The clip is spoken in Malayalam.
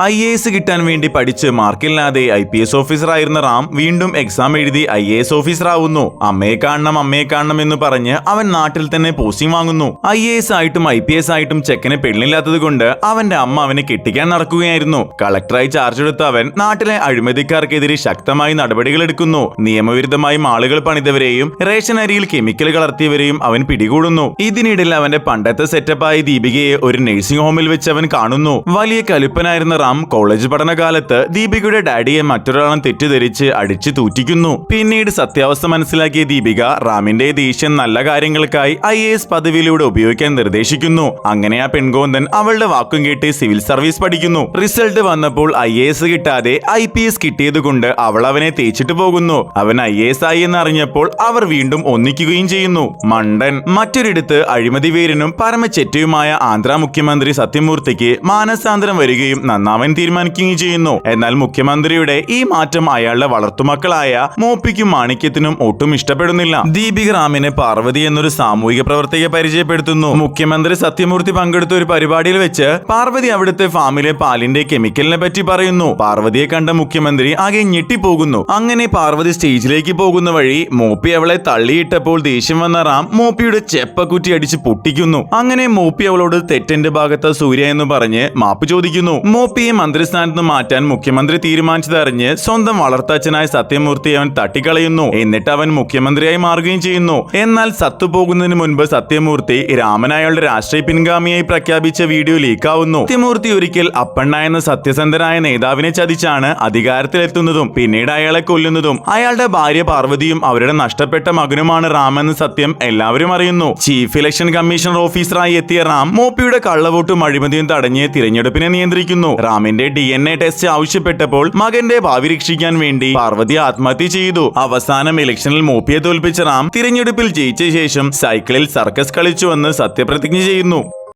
IAS കിട്ടാൻ വേണ്ടി പഠിച്ച് മാർക്കില്ലാതെ IPS ഓഫീസറായിരുന്ന റാം വീണ്ടും എക്സാം എഴുതി IAS ഓഫീസർ ആവുന്നു. അമ്മയെ കാണണം എന്ന് പറഞ്ഞ് അവൻ നാട്ടിൽ തന്നെ പോസ്റ്റിംഗ് വാങ്ങുന്നു. IAS ആയിട്ടും IPS ആയിട്ടും ചെക്കനെ പെണ്ണില്ലാത്തത് കൊണ്ട് അവന്റെ അമ്മ അവനെ കെട്ടിക്കാൻ നടക്കുകയായിരുന്നു. കളക്ടറായി ചാർജ് എടുത്ത അവൻ നാട്ടിലെ അഴിമതിക്കാർക്കെതിരെ ശക്തമായി നടപടികൾ എടുക്കുന്നു. നിയമവിരുദ്ധമായി മാളുകൾ പണിതവരെയും റേഷൻ അരിയിൽ കെമിക്കൽ കലർത്തിയവരെയും അവൻ പിടികൂടുന്നു. ഇതിനിടയിൽ അവന്റെ പണ്ടത്തെ സെറ്റപ്പായ ദീപികയെ ഒരു നഴ്സിംഗ് ഹോമിൽ വെച്ച് അവൻ കാണുന്നു. വലിയ കലുപ്പനായിരുന്ന റാം കോളേജ് പഠനകാലത്ത് ദീപികയുടെ ഡാഡിയെ മറ്റൊരാളും തെറ്റിദ്ധരിച്ച് അടിച്ചു തൂറ്റിക്കുന്നു. പിന്നീട് സത്യാവസ്ഥ മനസ്സിലാക്കിയ ദീപിക റാമിന്റെ ദേഷ്യം നല്ല കാര്യങ്ങൾക്കായി IAS പദവിയിലൂടെ ഉപയോഗിക്കാൻ നിർദ്ദേശിക്കുന്നു. അങ്ങനെ ആ പെൺകോന്തൻ അവളുടെ വാക്കും കേട്ട് സിവിൽ സർവീസ് പഠിക്കുന്നു. റിസൾട്ട് വന്നപ്പോൾ IAS കിട്ടാതെ IPS കിട്ടിയതുകൊണ്ട് അവൾ അവനെ തേച്ചിട്ട് പോകുന്നു. അവൻ IAS ആയി എന്നറിഞ്ഞപ്പോൾ അവർ വീണ്ടും ഒന്നിക്കുകയും ചെയ്യുന്നു. മണ്ടൻ. മറ്റൊരിടത്ത് അഴിമതി വീരനും പരമചെറ്റയുമായ ആന്ധ്ര മുഖ്യമന്ത്രി സത്യമൂർത്തിക്ക് മാനസാന്തരം വരികയും നന്നാവാൻ തീരുമാനിക്കുകയും ചെയ്യുന്നു. എന്നാൽ മുഖ്യമന്ത്രിയുടെ ഈ മാറ്റം അയാളുടെ വളർത്തുമക്കളായ മോപ്പിക്കും മാണിക്യത്തിനും ഒട്ടും ഇഷ്ടപ്പെടുന്നില്ല. ദീപിക റാമിനെ പാർവതി എന്നൊരു സാമൂഹിക പ്രവർത്തകയെ പരിചയപ്പെടുത്തുന്നു. മുഖ്യമന്ത്രി സത്യമൂർത്തി പങ്കെടുത്ത ഒരു പരിപാടിയിൽ വെച്ച് പാർവതി അവിടുത്തെ ഫാമിലെ പാലിന്റെ കെമിക്കലിനെ പറ്റി പറയുന്നു. പാർവതിയെ കണ്ട മുഖ്യമന്ത്രി ആകെ ഞെട്ടിപ്പോകുന്നു. അങ്ങനെ പാർവതി സ്റ്റേജിലേക്ക് പോകുന്ന വഴി മോപ്പി അവളെ തള്ളിയിട്ടപ്പോൾ ദേഷ്യം വന്ന റാം മോപ്പിയുടെ ചെപ്പക്കുറ്റി അടിച്ച് പൊട്ടിക്കുന്നു. അങ്ങനെ മോപ്പി അവളോട് തെറ്റെന്റെ ഭാഗത്ത് സൂര്യ എന്ന് പറഞ്ഞ് മാപ്പ് ചോദിക്കുന്നു. മോപ്പിയെ മന്ത്രിസ്ഥാനത്ത് മാറ്റാൻ മുഖ്യമന്ത്രി തീരുമാനിച്ചതറിഞ്ഞ് സ്വന്തം വളർത്തച്ഛനായ സത്യമൂർത്തി അവൻ തട്ടിക്കളയുന്നു. എന്നിട്ട് അവൻ മുഖ്യമന്ത്രിയായി മാറുകയും ചെയ്യുന്നു. എന്നാൽ സത്തുപോകുന്നതിന് മുൻപ് സത്യമൂർത്തി രാമൻ അയാളുടെ രാഷ്ട്രീയ പിൻഗാമിയായി പ്രഖ്യാപിച്ച വീഡിയോ ലീക്കാവുന്നു. സത്യമൂർത്തി ഒരിക്കൽ അപ്പണ്ണ എന്ന സത്യസന്ധനായ നേതാവിനെ ചതിച്ചാണ് അധികാരത്തിലെത്തുന്നതും പിന്നീട് അയാളെ കൊല്ലുന്നതും. അയാളുടെ ഭാര്യ പാർവതിയും അവരുടെ നഷ്ടപ്പെട്ട മകനുമാണ് റാം എന്ന സത്യം എല്ലാവരും അറിയുന്നു. ചീഫ് ഇലക്ഷൻ കമ്മീഷണർ ഓഫീസറായി എത്തിയ റാം മോപ്പിയുടെ കള്ളവോട്ടും അഴിമതിയും തടഞ്ഞ് തിരഞ്ഞെടുപ്പിനെ നിയന്ത്രിക്കുന്നു. റാമിന്റെ DNA ടെസ്റ്റ് ആവശ്യപ്പെട്ടപ്പോൾ മകന്റെ ഭാവി രക്ഷിക്കാൻ വേണ്ടി പാർവതി ആത്മഹത്യ ചെയ്തു. അവസാനം ഇലക്ഷനിൽ മോപ്പിയെ തോൽപ്പിച്ച റാം തിരഞ്ഞെടുപ്പിൽ ജയിച്ച ശേഷം സൈക്കിളിൽ സർക്കസ് കളിച്ചുവെന്ന് സത്യപ്രതിജ്ഞ ചെയ്യുന്നു.